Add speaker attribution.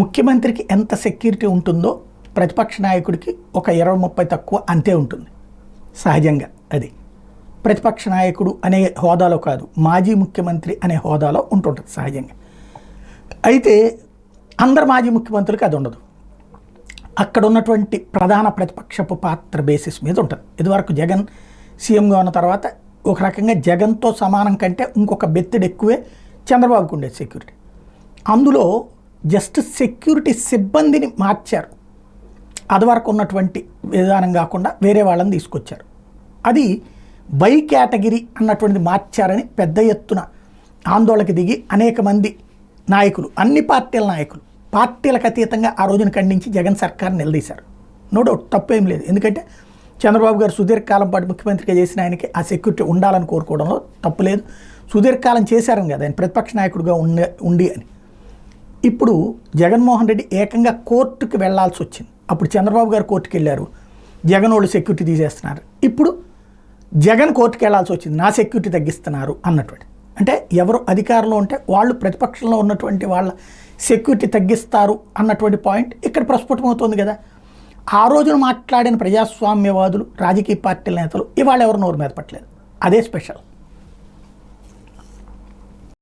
Speaker 1: ముఖ్యమంత్రికి ఎంత సెక్యూరిటీ ఉంటుందో ప్రతిపక్ష నాయకుడికి ఒక 20-30 తక్కువ అంతే ఉంటుంది సహజంగా. అది ప్రతిపక్ష నాయకుడు అనే హోదాలో కాదు, మాజీ ముఖ్యమంత్రి అనే హోదాలో ఉంటుంటుంది సహజంగా. అయితే అందరు మాజీ ముఖ్యమంత్రులకి అది ఉండదు. అక్కడ ఉన్నటువంటి ప్రధాన ప్రతిపక్షపు పాత్ర బేసిస్ మీద ఉంటుంది. ఇదివరకు జగన్ సీఎంగా ఉన్న తర్వాత ఒక రకంగా జగన్తో సమానం కంటే ఇంకొక బెత్తెడు ఎక్కువే చంద్రబాబుకు ఉండేది సెక్యూరిటీ. అందులో జస్ట్ సెక్యూరిటీ సిబ్బందిని మార్చారు, అదివరకు ఉన్నటువంటి విధానం కాకుండా వేరే వాళ్ళని తీసుకొచ్చారు. అది బై కేటగిరీ అన్నటువంటిది మార్చారని పెద్ద ఎత్తున ఆందోళనకి దిగి అనేక మంది నాయకులు, అన్ని పార్టీల నాయకులు పార్టీలకు అతీతంగా ఆ రోజున ఖండించి జగన్ సర్కార్ నిలదీశారు. నో డౌట్, తప్పేం లేదు. ఎందుకంటే చంద్రబాబు గారు సుదీర్ఘకాలం పాటు ముఖ్యమంత్రిగా చేసిన ఆయనకి ఆ సెక్యూరిటీ ఉండాలని కోరుకోవడంలో తప్పు లేదు. సుదీర్ఘకాలం చేశారని కదా ఆయన ప్రతిపక్ష నాయకుడిగా ఉండి అని. ఇప్పుడు జగన్మోహన్ రెడ్డి ఏకంగా కోర్టుకి వెళ్లాల్సి వచ్చింది. అప్పుడు చంద్రబాబు గారు కోర్టుకు వెళ్ళారు, జగన్ వాళ్ళు సెక్యూరిటీ తీసేస్తున్నారు. ఇప్పుడు జగన్ కోర్టుకు వెళ్లాల్సి వచ్చింది, నా సెక్యూరిటీ తగ్గిస్తున్నారు అన్నటువంటి. అంటే ఎవరు అధికారంలో ఉంటే వాళ్ళు ప్రతిపక్షంలో ఉన్నటువంటి వాళ్ళ సెక్యూరిటీ తగ్గిస్తారు అన్నటువంటి పాయింట్ ఇక్కడ ప్రస్ఫుటమవుతుంది కదా. ఆ రోజున మాట్లాడిన ప్రజాస్వామ్యవాదులు, రాజకీయ పార్టీల నేతలు ఇవాళ ఎవరు నోరు మీద పట్టలేదు. అదే స్పెషల్.